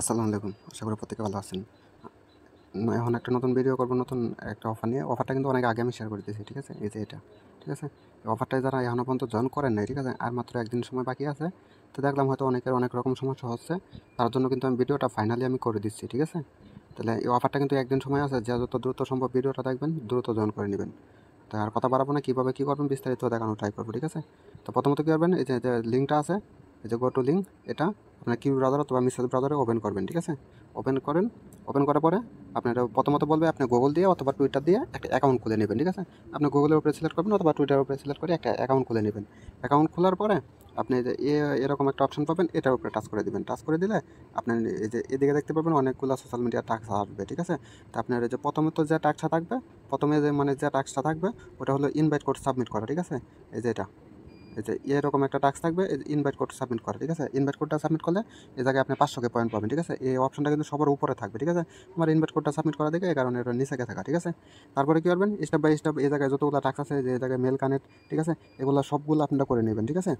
আসসালামু আলাইকুম। আশা করি প্রত্যেকে ভালো আছেন। এখন একটা নতুন ভিডিও করব, নতুন একটা অফার নিয়ে। অফারটা কিন্তু অনেক আগে আমি শেয়ার করে দিয়েছি, ঠিক আছে? এই যে এটা, ঠিক আছে? এই অফারটায় যারা এখনও পর্যন্ত জয়েন করেন নাই, ঠিক আছে? আর মাত্র ১ দিন সময় বাকি আছে। তো দেখলাম হয়তো অনেকের অনেক রকম সমস্যা হচ্ছে। তার জন্য কিন্তু আমি ভিডিওটা ফাইনালি আমি করে দিচ্ছি, ঠিক আছে? তাহলে এই অফারটা কিন্তু ১ দিন সময় আছে। যে যত দ্রুত সম্ভব ভিডিওটা দেখবেন, দ্রুত জয়েন করে নিবেন। তো আর কথা বাড়াবো না, কীভাবে কী করবেন বিস্তারিত দেখানোর ট্রাই করবো, ঠিক আছে? তো প্রথমত কী করবেন, এই যে লিঙ্কটা আছে, এই যে গো টু লিঙ্ক, এটা আপনার কিউ ব্রাউজার অথবা মিসেস ব্রাউজারে ওপেন করবেন, ঠিক আছে? ওপেন করেন। ওপেন করার পরে আপনার প্রথমত বলবে আপনি গুগল দিয়ে অথবা টুইটার দিয়ে একটা অ্যাকাউন্ট খুলে নেবেন, ঠিক আছে? আপনি গুগলের উপরে সিলেক্ট করবেন অথবা টুইটারের উপরে সিলেক্ট করে একটা অ্যাকাউন্ট খুলে নেবেন। অ্যাকাউন্ট খোলার পরে আপনি যে এরকম একটা অপশন পাবেন, এটার উপরে টাচ করে দিবেন। টাচ করে দিলে আপনার এই যে এদিকে দেখতে পাবেন অনেকগুলো সোশ্যাল মিডিয়ার টাস্ক আসবে, ঠিক আছে? তো আপনার এই যে প্রথমত যে টাস্কটা থাকবে, প্রথমে যে মানে যে টাস্কটা থাকবে ওটা হলো ইনভাইট কোড সাবমিট করা, ঠিক আছে? এই যে এটা, এই যে এরকম একটা টাস্ক থাকবে, এই ইনভাইট কোড সাবমিট করা, ঠিক আছে? ইনভাইট কোডটা সাবমিট করলে এই জায়গায় আপনি 500 পয়েন্ট পাবেন, ঠিক আছে? এই অপশনটা কিন্তু সবার উপরে থাকবে, ঠিক আছে? আমার ইনভাইট কোডটা সাবমিট করা দেখে এই কারণে এটা নিচে থাকা, ঠিক আছে? তারপরে কি করবেন, স্টেপ বাই স্টেপ এই জায়গায় যতগুলো টাস্ক আছে, যে এই জায়গায় মেল কানেক্ট, ঠিক আছে? এগুলো সবগুলো আপনারা করে নেবেন, ঠিক আছে?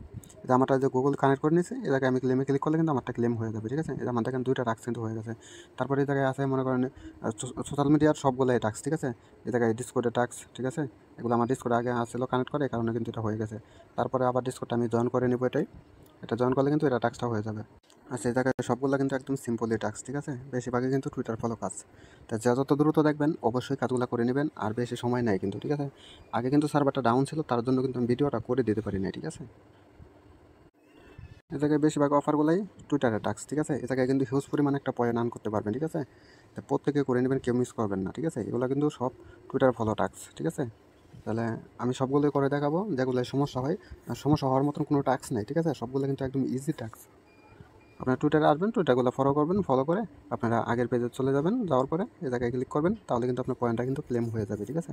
এটা আমারটা যে গুগল কানেক্ট করে নিয়েছে, এই জায়গায় আমি ক্লেমে ক্লিক করলে কিন্তু আমারটা ক্লেম হয়ে যাবে, ঠিক আছে? এটা আমার দেখেন 2টা টাস্ক কিন্তু হয়ে গেছে। তারপরে এই জায়গায় আছে মনে করেন সোশ্যাল মিডিয়ার সবগুলাই টাস্ক, ঠিক আছে? এই জায়গায় ডিসকর্ডের টাস্ক, ঠিক আছে? এগুলো আমার ডিসকর্ডে আগে আসছিল কানেক্ট করে, এই কারণে কিন্তু এটা হয়ে গেছে। তারপরে আবার ডিসকর্ডটা আমি জয়েন করে নিব এটাই। এটা জয়েন করলে কিন্তু এটা টাস্কটা হয়ে যাবে। আর সেই জায়গায় সবগুলো কিন্তু একদম সিম্পলি টাস্ক, ঠিক আছে? বেশিরভাগই কিন্তু টুইটার ফলো কাজ। তা যত দ্রুত দেখবেন অবশ্যই কাজগুলো করে নেবেন, আর বেশি সময় নেয় কিন্তু, ঠিক আছে? আগে কিন্তু সার্ভারটা ডাউন ছিল, তার জন্য কিন্তু আমি ভিডিওটা করে দিতে পারি নাই, ঠিক আছে? এ জায়গায় বেশিরভাগ অফারগুলাই টুইটারের টাস্ক, ঠিক আছে? এ জায়গায় কিন্তু হিউজ পরিমাণে একটা পয়েন্ট আর্ন করতে পারবেন, ঠিক আছে? তা প্রত্যেকে করে নেবেন, কেউ মিস করবেন না, ঠিক আছে? এগুলো কিন্তু সব টুইটার ফলো টাস্ক, ঠিক আছে? তাহলে আমি সবগুলোই করে দেখাবো, যেগুলো সমস্যা হয়। আর সমস্যা হওয়ার মতন কোনো টাস্ক নাই, ঠিক আছে? সবগুলো কিন্তু একদম ইজি টাস্ক। আপনারা টুইটারে আসবেন, টুইটারগুলো ফলো করবেন, ফলো করে আপনারা আগের পেজে চলে যাবেন। যাওয়ার পরে এই জায়গায় ক্লিক করবেন, তাহলে কিন্তু আপনার পয়েন্টটা কিন্তু ক্লেম হয়ে যাবে, ঠিক আছে?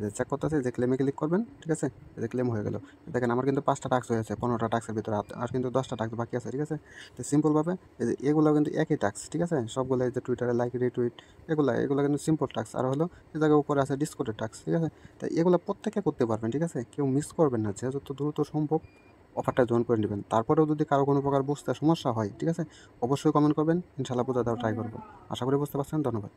যে চেক করতেছে, যে ক্লেমে ক্লিক করবেন, ঠিক আছে? এই যে ক্লেম হয়ে গেল। দেখেন আমার কিন্তু 5টা টাস্ক হয়েছে, 15টা টাস্কের ভিতরে আর কিন্তু 10টা টাস্ক বাকি আছে, ঠিক আছে? তো সিম্পলভাবে এই যে এগুলো কিন্তু একই টাস্ক, ঠিক আছে? সবগুলো এই যে টুইটারে লাইক, রিটুইট, এগুলো কিন্তু সিম্পল টাস্ক। আর হলো এই জায়গায় উপরে আছে ডিসকর্ডের টাস্ক, ঠিক আছে? তাই এগুলো প্রত্যেকে করতে পারবেন, ঠিক আছে? কেউ মিস করবেন না, যে যত দ্রুত সম্ভব অফারটা জয়েন করে নেবেন। তারপরেও যদি কারো কোনো প্রকার বুঝতে সমস্যা হয়, ঠিক আছে? অবশ্যই কমেন্ট করবেন, ইনশাআল্লাহ বোঝা দেওয়ার ট্রাই করব। আশা করি বুঝতে পারছেন। ধন্যবাদ।